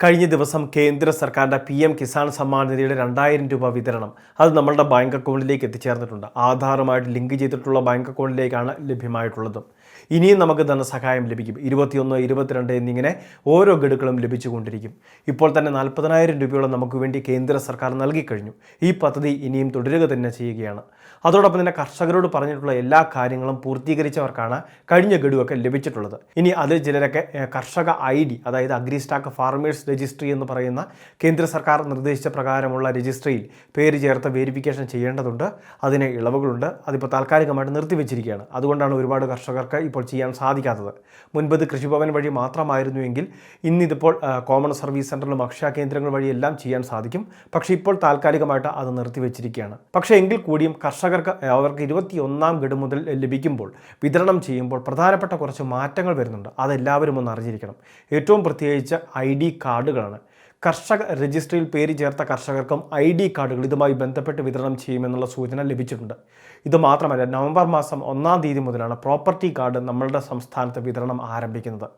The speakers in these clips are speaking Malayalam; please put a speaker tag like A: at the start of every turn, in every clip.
A: കഴിഞ്ഞ ദിവസം കേന്ദ്ര സർക്കാരിൻ്റെ PM കിസാൻ സമ്മാൻ നിധിയുടെ 2000 രൂപ വിതരണം അത് നമ്മളുടെ ബാങ്ക് അക്കൗണ്ടിലേക്ക് എത്തിച്ചേർന്നിട്ടുണ്ട്. ആധാറുമായിട്ട് ലിങ്ക് ചെയ്തിട്ടുള്ള ബാങ്ക് അക്കൗണ്ടിലേക്കാണ് ലഭ്യമായിട്ടുള്ളത്. ഇനിയും നമുക്ക് ധനസഹായം ലഭിക്കും. 21, 22 എന്നിങ്ങനെ ഓരോ ഗഡുക്കളും ലഭിച്ചുകൊണ്ടിരിക്കും. ഇപ്പോൾ തന്നെ 40,000 രൂപയോളം നമുക്ക് വേണ്ടി കേന്ദ്ര സർക്കാർ നൽകിക്കഴിഞ്ഞു. ഈ പദ്ധതി ഇനിയും തുടരുക തന്നെ ചെയ്യുകയാണ്. അതോടൊപ്പം തന്നെ കർഷകരോട് പറഞ്ഞിട്ടുള്ള എല്ലാ കാര്യങ്ങളും പൂർത്തീകരിച്ചവർക്കാണ് കഴിഞ്ഞ ഗഡുവൊക്കെ ലഭിച്ചിട്ടുള്ളത്. ഇനി അതിൽ ചിലരൊക്കെ കർഷക ID അതായത് അഗ്രി സ്റ്റാക്ക് ഫാർമേഴ്സ് രജിസ്ട്രി എന്ന് പറയുന്ന കേന്ദ്ര സർക്കാർ നിർദ്ദേശിച്ച പ്രകാരമുള്ള രജിസ്ട്രിയിൽ പേര് ചേർത്ത് വെരിഫിക്കേഷൻ ചെയ്യേണ്ടതുണ്ട്. അതിന് ഇളവുകളുണ്ട്. അതിപ്പോൾ താൽക്കാലികമായിട്ട് നിർത്തിവെച്ചിരിക്കുകയാണ്. അതുകൊണ്ടാണ് ഒരുപാട് കർഷകർക്ക് ഇപ്പോൾ ചെയ്യാൻ സാധിക്കാത്തത്. മുൻപ് കൃഷിഭവൻ വഴി മാത്രമായിരുന്നുവെങ്കിൽ ഇന്നിതിപ്പോൾ കോമൺ സർവീസ് സെൻ്ററിലും അക്ഷയ കേന്ദ്രങ്ങൾ വഴി എല്ലാം ചെയ്യാൻ സാധിക്കും. പക്ഷേ ഇപ്പോൾ താൽക്കാലികമായിട്ട് അത് നിർത്തിവെച്ചിരിക്കുകയാണ്. പക്ഷേ എങ്കിൽ കൂടിയും കർഷകർക്ക് അവർക്ക് 21ാം ഗഡു മുതൽ ലഭിക്കുമ്പോൾ വിതരണം ചെയ്യുമ്പോൾ പ്രധാനപ്പെട്ട കുറച്ച് മാറ്റങ്ങൾ വരുന്നുണ്ട്. അതെല്ലാവരും ഒന്ന് അറിഞ്ഞിരിക്കണം. ഏറ്റവും പ്രത്യേകിച്ച് ID കാർഡുകളാണ്. കർഷക രജിസ്ട്രിയിൽ പേര് ചേർത്ത കർഷകർക്കും ID കാർഡുകൾ ഇതുമായി ബന്ധപ്പെട്ട് വിതരണം ചെയ്യുമെന്നുള്ള സൂചന ലഭിച്ചിട്ടുണ്ട്. ഇത് മാത്രമല്ല, നവംബർ മാസം 1-ാം തീയതി മുതലാണ് പ്രോപ്പർട്ടി കാർഡ് നമ്മളുടെ സംസ്ഥാനത്ത് വിതരണം ആരംഭിക്കുന്നത്.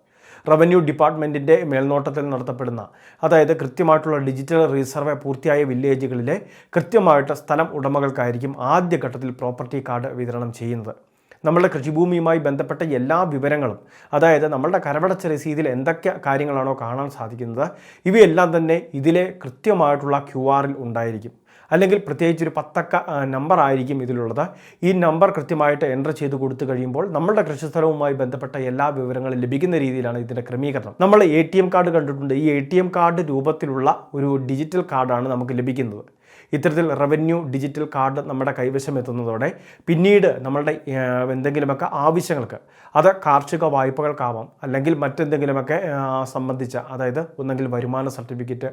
A: റവന്യൂ ഡിപ്പാർട്ട്മെൻറ്റിൻ്റെ മേൽനോട്ടത്തിൽ നടത്തപ്പെടുന്ന അതായത് കൃത്യമായിട്ടുള്ള ഡിജിറ്റൽ റീസർവേ പൂർത്തിയായ വില്ലേജുകളിലെ കൃത്യമായിട്ട് സ്ഥലം ഉടമകൾക്കായിരിക്കും ആദ്യഘട്ടത്തിൽ പ്രോപ്പർട്ടി കാർഡ് വിതരണം ചെയ്യുന്നത്. നമ്മളുടെ കൃഷിഭൂമിയുമായി ബന്ധപ്പെട്ട എല്ലാ വിവരങ്ങളും അതായത് നമ്മളുടെ കരമടച്ച രസീതിൽ എന്തൊക്കെ കാര്യങ്ങളാണോ കാണാൻ സാധിക്കുന്നത് ഇവയെല്ലാം തന്നെ ഇതിലെ കൃത്യമായിട്ടുള്ള QR ഉണ്ടായിരിക്കും. അല്ലെങ്കിൽ പ്രത്യേകിച്ചൊരു 10 അക്ക നമ്പർ ആയിരിക്കും ഇതിലുള്ളത്. ഈ നമ്പർ കൃത്യമായിട്ട് എൻ്റർ ചെയ്ത് കൊടുത്തു കഴിയുമ്പോൾ നമ്മളുടെ കൃഷിസ്ഥലവുമായി ബന്ധപ്പെട്ട എല്ലാ വിവരങ്ങളും ലഭിക്കുന്ന രീതിയിലാണ് ഇതിൻ്റെ ക്രമീകരണം. നമ്മൾ ATM കാർഡ് കണ്ടിട്ടുണ്ട്. ഈ ATM കാർഡ് രൂപത്തിലുള്ള ഒരു ഡിജിറ്റൽ കാർഡാണ് നമുക്ക് ലഭിക്കുന്നത്. ഇത്തരത്തിൽ റവന്യൂ ഡിജിറ്റൽ കാർഡ് നമ്മുടെ കൈവശം എത്തുന്നതോടെ പിന്നീട് നമ്മളുടെ എന്തെങ്കിലുമൊക്കെ ആവശ്യങ്ങൾക്ക് അത് കാർഷിക വായ്പകൾക്കാവാം അല്ലെങ്കിൽ മറ്റെന്തെങ്കിലുമൊക്കെ സംബന്ധിച്ച അതായത് ഒന്നെങ്കിൽ വരുമാന സർട്ടിഫിക്കറ്റ്,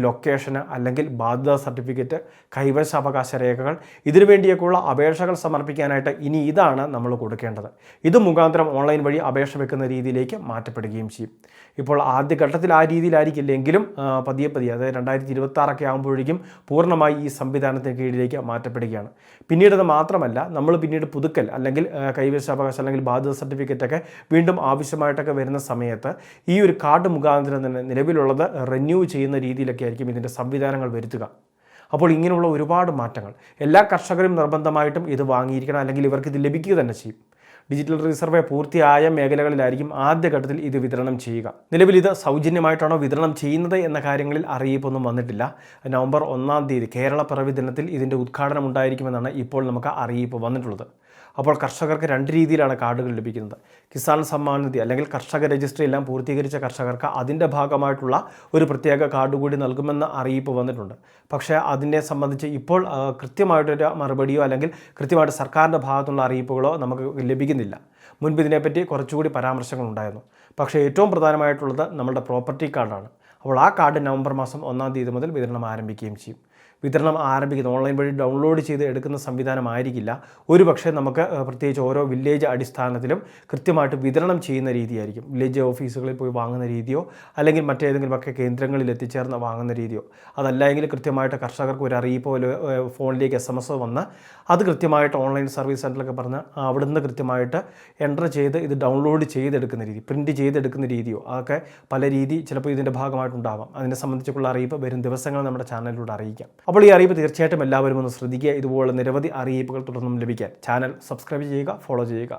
A: ലൊക്കേഷന് അല്ലെങ്കിൽ ബാധ്യതാ സർട്ടിഫിക്കറ്റ്, കൈവശാവകാശ രേഖകൾ ഇതിനു വേണ്ടിയൊക്കെയുള്ള അപേക്ഷകൾ സമർപ്പിക്കാനായിട്ട് ഇനി ഇതാണ് നമ്മൾ കൊടുക്കേണ്ടത്. ഇത് മുഖാന്തരം ഓൺലൈൻ വഴി അപേക്ഷ വെക്കുന്ന രീതിയിലേക്ക് മാറ്റപ്പെടുകയും ചെയ്യും. ഇപ്പോൾ ആദ്യഘട്ടത്തിൽ ആ രീതിയിലായിരിക്കില്ലെങ്കിലും പതിയെ അതായത് 2026 ആകുമ്പോഴേക്കും പൂർണ്ണമായി ഈ സംവിധാനത്തിന് കീഴിലേക്ക് മാറ്റപ്പെടുകയാണ്. പിന്നീട് അത് മാത്രമല്ല, നമ്മൾ പിന്നീട് പുതുക്കൽ അല്ലെങ്കിൽ കൈവശാവകാശം അല്ലെങ്കിൽ ബാധ്യത സർട്ടിഫിക്കറ്റൊക്കെ വീണ്ടും ആവശ്യമായിട്ടൊക്കെ വരുന്ന സമയത്ത് ഈ ഒരു കാർഡ് മുഖാന്തരം തന്നെ നിലവിലുള്ളത് റിന്യൂ ചെയ്യുന്ന രീതിയിലൊക്കെ ആയിരിക്കും ഇതിൻ്റെ സംവിധാനങ്ങൾ വരുത്തുക. അപ്പോൾ ഇങ്ങനെയുള്ള ഒരുപാട് മാറ്റങ്ങൾ എല്ലാ കർഷകരും നിർബന്ധമായിട്ടും ഇത് വാങ്ങിയിരിക്കണം, അല്ലെങ്കിൽ ഇവർക്ക് ഇത് ലഭിക്കുക തന്നെ ചെയ്യും. ഡിജിറ്റൽ റീസർവേ പൂർത്തിയായ മേഖലകളിലായിരിക്കും ആദ്യഘട്ടത്തിൽ ഇത് വിതരണം ചെയ്യുക. നിലവിൽ ഇത് സൗജന്യമായിട്ടാണോ വിതരണം ചെയ്യുന്നത് എന്ന കാര്യങ്ങളിൽ അറിയിപ്പൊന്നും വന്നിട്ടില്ല. നവംബർ 1-ാം തീയതി കേരള പിറവി ദിനത്തിൽ ഇതിൻ്റെ ഉദ്ഘാടനം ഉണ്ടായിരിക്കുമെന്നാണ് ഇപ്പോൾ നമുക്ക് അറിയിപ്പ് വന്നിട്ടുള്ളത്. അപ്പോൾ കർഷകർക്ക് 2 രീതിയിലാണ് കാർഡുകൾ ലഭിക്കുന്നത്. കിസാൻ സമ്മാൻ നിധി അല്ലെങ്കിൽ കർഷക രജിസ്ട്രി എല്ലാം പൂർത്തീകരിച്ച കർഷകർക്ക് അതിൻ്റെ ഭാഗമായിട്ടുള്ള ഒരു പ്രത്യേക കാർഡ് കൂടി നൽകുമെന്ന് അറിയിപ്പ് വന്നിട്ടുണ്ട്. പക്ഷേ അതിനെ സംബന്ധിച്ച് ഇപ്പോൾ കൃത്യമായിട്ടൊരു മറുപടിയോ അല്ലെങ്കിൽ കൃത്യമായിട്ട് സർക്കാരിൻ്റെ ഭാഗത്തുള്ള അറിയിപ്പുകളോ നമുക്ക് ലഭിക്കുന്നില്ല. മുൻപ് ഇതിനെപ്പറ്റി കുറച്ചുകൂടി പരാമർശങ്ങളുണ്ടായിരുന്നു. പക്ഷേ ഏറ്റവും പ്രധാനമായിട്ടുള്ളത് നമ്മളുടെ പ്രോപ്പർട്ടി കാർഡാണ്. അപ്പോൾ ആ കാർഡ് നവംബർ മാസം 1-ാം തീയതി മുതൽ വിതരണം ആരംഭിക്കുകയും ചെയ്യും. വിതരണം ആരംഭിക്കുന്നത് ഓൺലൈൻ വഴി ഡൗൺലോഡ് ചെയ്ത് എടുക്കുന്ന സംവിധാനമായിരിക്കില്ല. ഒരു പക്ഷേ നമുക്ക് പ്രത്യേകിച്ച് ഓരോ വില്ലേജ് അടിസ്ഥാനത്തിലും കൃത്യമായിട്ട് വിതരണം ചെയ്യുന്ന രീതിയായിരിക്കും. വില്ലേജ് ഓഫീസുകളിൽ പോയി വാങ്ങുന്ന രീതിയോ അല്ലെങ്കിൽ മറ്റേതെങ്കിലുമൊക്കെ കേന്ദ്രങ്ങളിൽ എത്തിച്ചേർന്ന് വാങ്ങുന്ന രീതിയോ, അതല്ലെങ്കിൽ കൃത്യമായിട്ട് കർഷകർക്ക് ഒരു അറിയിപ്പോ ഫോണിലേക്ക് SMS വന്ന് അത് കൃത്യമായിട്ട് ഓൺലൈൻ സർവീസ് സെൻ്ററിലൊക്കെ പറഞ്ഞ് അവിടുന്ന് കൃത്യമായിട്ട് എൻ്റർ ചെയ്ത് ഇത് ഡൗൺലോഡ് ചെയ്തെടുക്കുന്ന രീതി, പ്രിൻറ്റ് ചെയ്തെടുക്കുന്ന രീതിയോ അതൊക്കെ പല രീതി ചിലപ്പോൾ ഇതിൻ്റെ ഭാഗമായിട്ടുണ്ടാവാം. അതിനെ സംബന്ധിച്ചുള്ള അറിയിപ്പ് വരും ദിവസങ്ങൾ നമ്മുടെ ചാനലിലൂടെ അറിയിക്കാം. അപ്പോൾ ഈ അറിയിപ്പ് തീർച്ചയായിട്ടും എല്ലാവരും ഒന്ന് ശ്രദ്ധിക്കുക. ഇതുപോലുള്ള നിരവധി അറിയിപ്പുകൾ തുടർന്നും ലഭിക്കാൻ ചാനൽ സബ്സ്ക്രൈബ് ചെയ്യുക, ഫോളോ ചെയ്യുക.